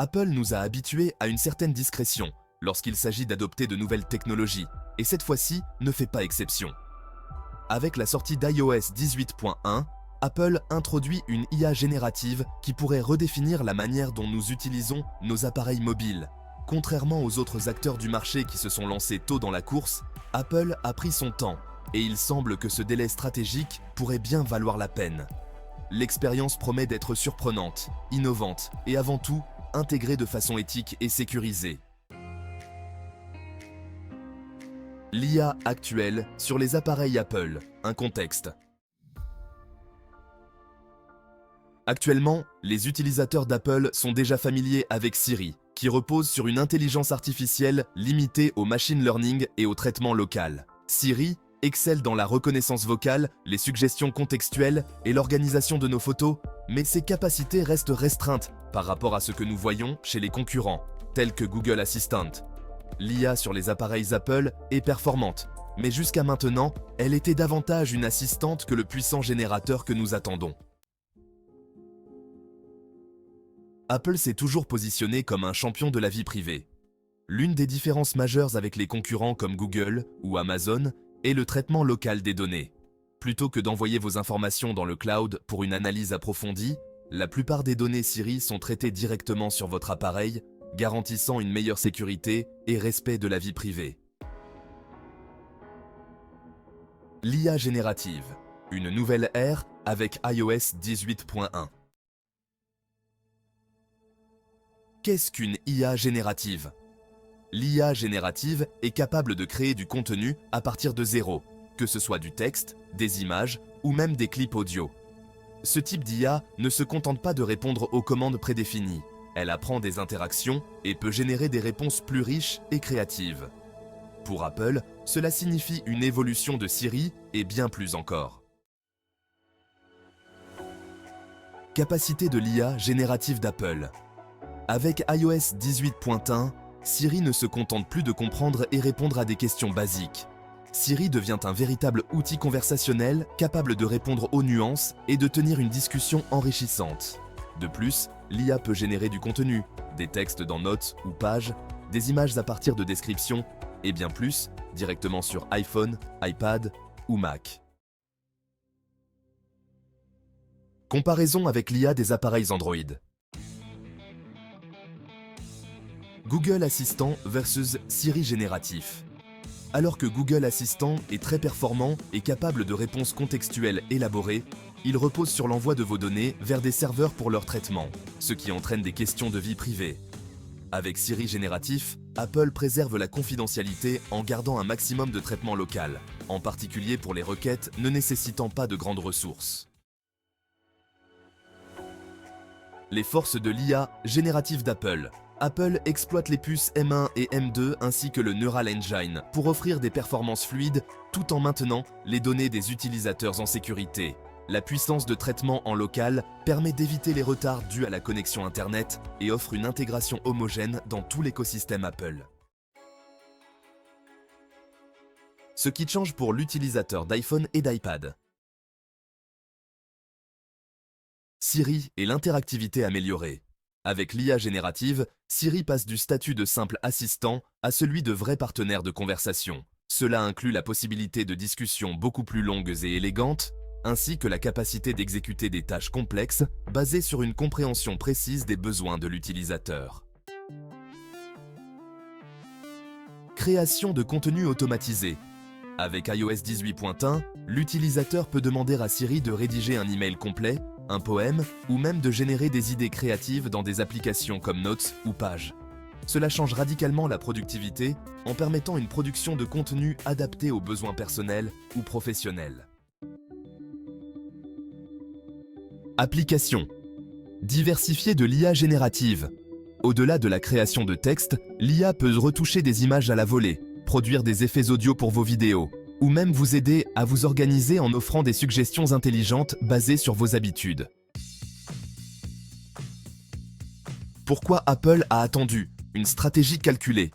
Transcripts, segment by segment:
Apple nous a habitués à une certaine discrétion lorsqu'il s'agit d'adopter de nouvelles technologies, et cette fois-ci ne fait pas exception. Avec la sortie d'iOS 18.1, Apple introduit une IA générative qui pourrait redéfinir la manière dont nous utilisons nos appareils mobiles. Contrairement aux autres acteurs du marché qui se sont lancés tôt dans la course, Apple a pris son temps, et il semble que ce délai stratégique pourrait bien valoir la peine. L'expérience promet d'être surprenante, innovante et avant tout, intégrée de façon éthique et sécurisée. L'IA actuelle sur les appareils Apple, un contexte. Actuellement, les utilisateurs d'Apple sont déjà familiers avec Siri, qui repose sur une intelligence artificielle limitée au machine learning et au traitement local. Siri excelle dans la reconnaissance vocale, les suggestions contextuelles et l'organisation de nos photos, mais ses capacités restent restreintes par rapport à ce que nous voyons chez les concurrents, tels que Google Assistant. L'IA sur les appareils Apple est performante, mais jusqu'à maintenant, elle était davantage une assistante que le puissant générateur que nous attendons. Apple s'est toujours positionné comme un champion de la vie privée. L'une des différences majeures avec les concurrents comme Google ou Amazon est le traitement local des données. Plutôt que d'envoyer vos informations dans le cloud pour une analyse approfondie, la plupart des données Siri sont traitées directement sur votre appareil, garantissant une meilleure sécurité et respect de la vie privée. L'IA générative, une nouvelle ère avec iOS 18.1. Qu'est-ce qu'une IA générative? L'IA générative est capable de créer du contenu à partir de zéro, que ce soit du texte, des images ou même des clips audio. Ce type d'IA ne se contente pas de répondre aux commandes prédéfinies. Elle apprend des interactions et peut générer des réponses plus riches et créatives. Pour Apple, cela signifie une évolution de Siri et bien plus encore. Capacité de l'IA générative d'Apple. Avec iOS 18.1, Siri ne se contente plus de comprendre et répondre à des questions basiques. Siri devient un véritable outil conversationnel capable de répondre aux nuances et de tenir une discussion enrichissante. De plus, l'IA peut générer du contenu, des textes dans Notes ou Pages, des images à partir de descriptions et bien plus, directement sur iPhone, iPad ou Mac. Comparaison avec l'IA des appareils Android. Google Assistant versus Siri génératif. Alors que Google Assistant est très performant et capable de réponses contextuelles élaborées, il repose sur l'envoi de vos données vers des serveurs pour leur traitement, ce qui entraîne des questions de vie privée. Avec Siri génératif, Apple préserve la confidentialité en gardant un maximum de traitement local, en particulier pour les requêtes ne nécessitant pas de grandes ressources. Les forces de l'IA générative d'Apple. Apple exploite les puces M1 et M2 ainsi que le Neural Engine pour offrir des performances fluides tout en maintenant les données des utilisateurs en sécurité. La puissance de traitement en local permet d'éviter les retards dus à la connexion Internet et offre une intégration homogène dans tout l'écosystème Apple. Ce qui change pour l'utilisateur d'iPhone et d'iPad. Siri et l'interactivité améliorée. Avec l'IA générative, Siri passe du statut de simple assistant à celui de vrai partenaire de conversation. Cela inclut la possibilité de discussions beaucoup plus longues et élégantes, ainsi que la capacité d'exécuter des tâches complexes basées sur une compréhension précise des besoins de l'utilisateur. Création de contenu automatisé. Avec iOS 18.1, l'utilisateur peut demander à Siri de rédiger un email complet, un poème ou même de générer des idées créatives dans des applications comme Notes ou Pages. Cela change radicalement la productivité en permettant une production de contenu adapté aux besoins personnels ou professionnels. Application. Diversifier de l'IA générative. Au-delà de la création de texte, l'IA peut retoucher des images à la volée, produire des effets audio pour vos vidéos, ou même vous aider à vous organiser en offrant des suggestions intelligentes basées sur vos habitudes. Pourquoi Apple a attendu une stratégie calculée?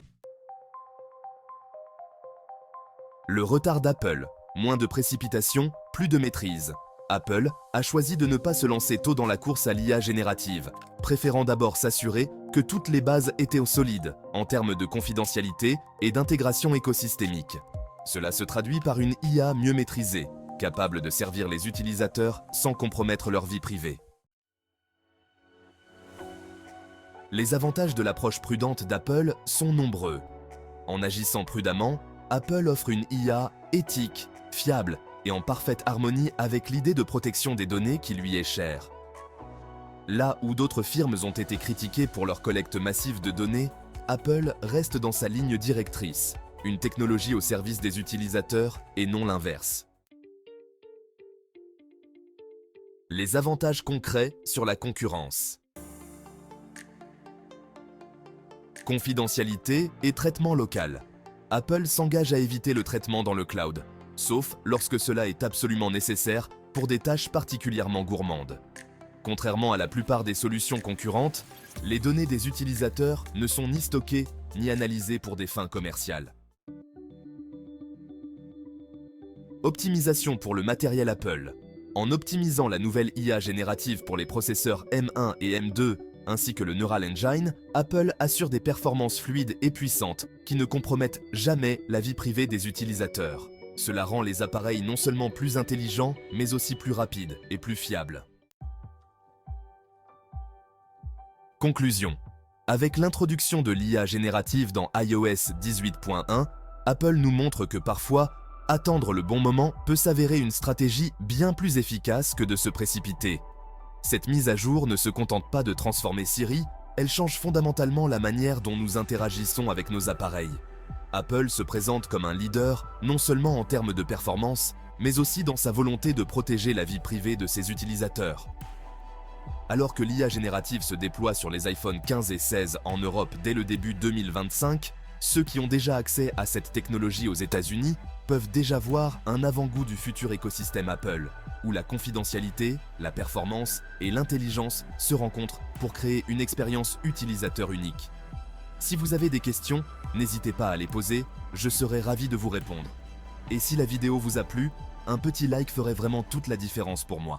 Le retard d'Apple, moins de précipitation, plus de maîtrise. Apple a choisi de ne pas se lancer tôt dans la course à l'IA générative, préférant d'abord s'assurer que toutes les bases étaient au solide en termes de confidentialité et d'intégration écosystémique. Cela se traduit par une IA mieux maîtrisée, capable de servir les utilisateurs sans compromettre leur vie privée. Les avantages de l'approche prudente d'Apple sont nombreux. En agissant prudemment, Apple offre une IA éthique, fiable et en parfaite harmonie avec l'idée de protection des données qui lui est chère. Là où d'autres firmes ont été critiquées pour leur collecte massive de données, Apple reste dans sa ligne directrice, une technologie au service des utilisateurs et non l'inverse. Les avantages concrets sur la concurrence. Confidentialité et traitement local. Apple s'engage à éviter le traitement dans le cloud, sauf lorsque cela est absolument nécessaire pour des tâches particulièrement gourmandes. Contrairement à la plupart des solutions concurrentes, les données des utilisateurs ne sont ni stockées ni analysées pour des fins commerciales. Optimisation pour le matériel Apple. En optimisant la nouvelle IA générative pour les processeurs M1 et M2 ainsi que le Neural Engine, Apple assure des performances fluides et puissantes qui ne compromettent jamais la vie privée des utilisateurs. Cela rend les appareils non seulement plus intelligents, mais aussi plus rapides et plus fiables. Conclusion. Avec l'introduction de l'IA générative dans iOS 18.1, Apple nous montre que parfois, attendre le bon moment peut s'avérer une stratégie bien plus efficace que de se précipiter. Cette mise à jour ne se contente pas de transformer Siri, elle change fondamentalement la manière dont nous interagissons avec nos appareils. Apple se présente comme un leader, non seulement en termes de performance, mais aussi dans sa volonté de protéger la vie privée de ses utilisateurs. Alors que l'IA générative se déploie sur les iPhone 15 et 16 en Europe dès le début 2025, ceux qui ont déjà accès à cette technologie aux États-Unis peuvent déjà voir un avant-goût du futur écosystème Apple, où la confidentialité, la performance et l'intelligence se rencontrent pour créer une expérience utilisateur unique. Si vous avez des questions, n'hésitez pas à les poser, je serai ravi de vous répondre. Et si la vidéo vous a plu, un petit like ferait vraiment toute la différence pour moi.